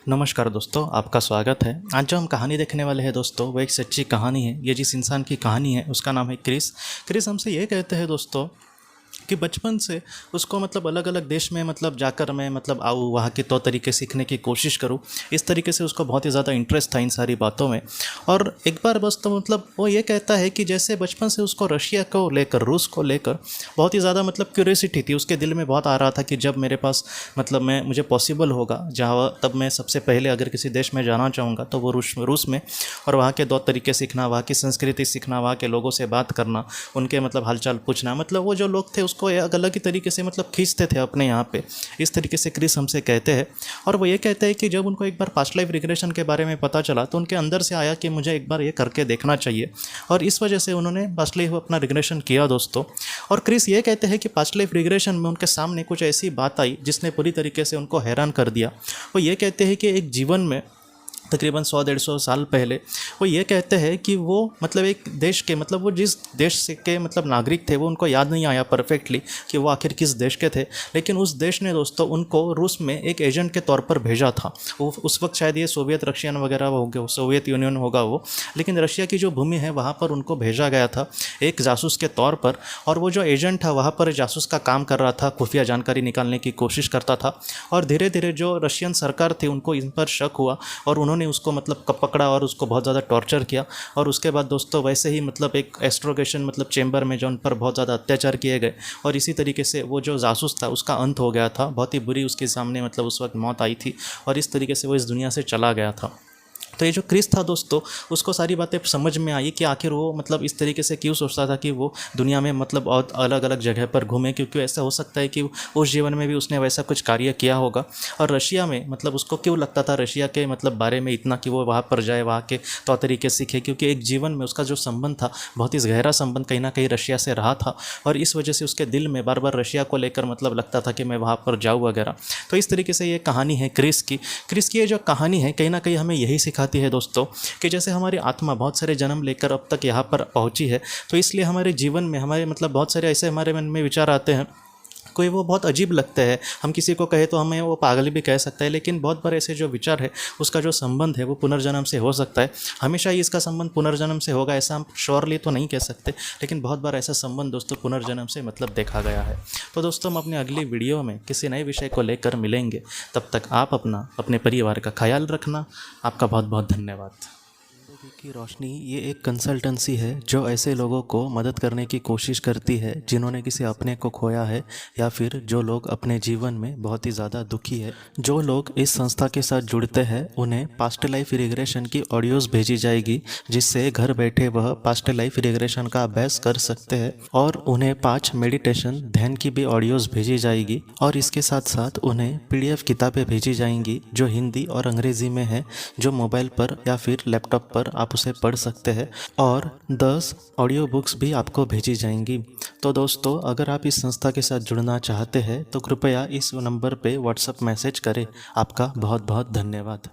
नमस्कार दोस्तों, आपका स्वागत है। आज जो हम कहानी देखने वाले हैं दोस्तों, वो एक सच्ची कहानी है। ये जिस इंसान की कहानी है उसका नाम है क्रिस। क्रिस हमसे ये कहते हैं दोस्तों कि बचपन से उसको अलग अलग देश में जाकर मैं आऊँ, वहाँ के तौर तरीके सीखने की कोशिश करूँ। इस तरीके से उसको बहुत ही ज़्यादा इंटरेस्ट था इन सारी बातों में। और एक बार बस तो वो ये कहता है कि जैसे बचपन से उसको रशिया को लेकर, रूस को लेकर बहुत ही ज़्यादा क्यूरियोसिटी थी। उसके दिल में बहुत आ रहा था कि जब मेरे पास मैं मुझे पॉसिबल होगा जहाँ, तब मैं सबसे पहले अगर किसी देश में जाना चाहूँगा तो वो रूस में। और वहाँ के तौर तरीके सीखना, वहाँ की संस्कृति सीखना, वहाँ के लोगों से बात करना, उनके हालचाल पूछना। वो जो लोग थे उसको एक अलग ही तरीके से खींचते थे अपने यहाँ पे। इस तरीके से क्रिस हमसे कहते हैं। और वो ये कहते हैं कि जब उनको एक बार पास्ट लाइफ रिग्रेशन के बारे में पता चला तो उनके अंदर से आया कि मुझे एक बार ये करके देखना चाहिए। और इस वजह से उन्होंने पास्ट लाइफ अपना रिग्रेशन किया दोस्तों। और क्रिस ये कहते हैं कि पास्ट लाइफ रिग्रेशन में उनके सामने कुछ ऐसी बात आई जिसने पूरी तरीके से उनको हैरान कर दिया। वो ये कहते हैं कि एक जीवन में तकरीबन 100-150 साल पहले वो ये कहते हैं कि वो एक देश के वो जिस देश से के नागरिक थे, वो उनको याद नहीं आया परफेक्टली कि वो आखिर किस देश के थे। लेकिन उस देश ने दोस्तों उनको रूस में एक एजेंट के तौर पर भेजा था। वो उस वक्त शायद ये सोवियत रशियन वगैरह होगा, सोवियत यूनियन होगा वो। लेकिन रशिया की जो भूमि है वहाँ पर उनको भेजा गया था एक जासूस के तौर पर। और वो जो एजेंट था वहाँ पर जासूस का काम कर रहा था, खुफिया जानकारी निकालने की कोशिश करता था। और धीरे धीरे जो रशियन सरकार थी उनको इन पर शक हुआ और उन्होंने उसको पकड़ा और उसको बहुत ज़्यादा टॉर्चर किया। और उसके बाद दोस्तों वैसे ही एक एस्ट्रोगेशन चेंबर में जो उन पर बहुत ज़्यादा अत्याचार किए गए। और इसी तरीके से वो जो जासूस था उसका अंत हो गया था। बहुत ही बुरी उसके सामने उस वक्त मौत आई थी और इस तरीके से वो इस दुनिया से चला गया था। तो ये जो क्रिस था दोस्तों, उसको सारी बातें समझ में आई कि आखिर वो इस तरीके से क्यों सोचता था कि वो दुनिया में और अलग अलग जगह पर घूमे, क्योंकि ऐसा हो सकता है कि उस जीवन में भी उसने वैसा कुछ कार्य किया होगा। और रशिया में उसको क्यों लगता था रशिया के बारे में इतना कि वो वहाँ पर जाए, वहाँ के तौर तरीके सीखे, क्योंकि एक जीवन में उसका जो संबंध था, बहुत ही गहरा संबंध कहीं ना कहीं रशिया से रहा था। और इस वजह से उसके दिल में बार बार रशिया को लेकर लगता था कि मैं वहाँ पर जाऊँ वगैरह। तो इस तरीके से ये कहानी है क्रिस की। ये जो कहानी है कहीं ना कहीं हमें यही सिखाती है दोस्तों कि जैसे हमारी आत्मा बहुत सारे जन्म लेकर अब तक यहाँ पर पहुँची है, तो इसलिए हमारे जीवन में हमारे बहुत सारे ऐसे हमारे मन में विचार आते हैं, कोई वो बहुत अजीब लगते हैं। हम किसी को कहे तो हमें वो पागल भी कह सकता है। लेकिन बहुत बार ऐसे जो विचार है उसका जो संबंध है वो पुनर्जन्म से हो सकता है। हमेशा ही इसका संबंध पुनर्जन्म से होगा ऐसा हम श्योरली तो नहीं कह सकते, लेकिन बहुत बार ऐसा संबंध दोस्तों पुनर्जन्म से देखा गया है। तो दोस्तों हम अपने अगली वीडियो में किसी नए विषय को लेकर मिलेंगे। तब तक आप अपने परिवार का ख्याल रखना। आपका बहुत बहुत धन्यवाद। जिंदगी की रोशनी ये एक कंसल्टेंसी है जो ऐसे लोगों को मदद करने की कोशिश करती है जिन्होंने किसी अपने को खोया है, या फिर जो लोग अपने जीवन में बहुत ही ज़्यादा दुखी है। जो लोग इस संस्था के साथ जुड़ते हैं उन्हें पास्ट लाइफ रिग्रेशन की ऑडियोज़ भेजी जाएगी, जिससे घर बैठे वह पास्ट लाइफ रिग्रेशन का अभ्यास कर सकते हैं। और उन्हें 5 मेडिटेशन ध्यान की भी ऑडियोज़ भेजी जाएगी। और इसके साथ साथ उन्हें PDF किताबें भेजी जाएंगी जो हिंदी और अंग्रेज़ी में है, जो मोबाइल पर या फिर लैपटॉप पर आप उसे पढ़ सकते हैं। और 10 ऑडियो बुक्स भी आपको भेजी जाएंगी। तो दोस्तों अगर आप इस संस्था के साथ जुड़ना चाहते हैं तो कृपया इस नंबर पे व्हाट्सएप मैसेज करें। आपका बहुत बहुत धन्यवाद।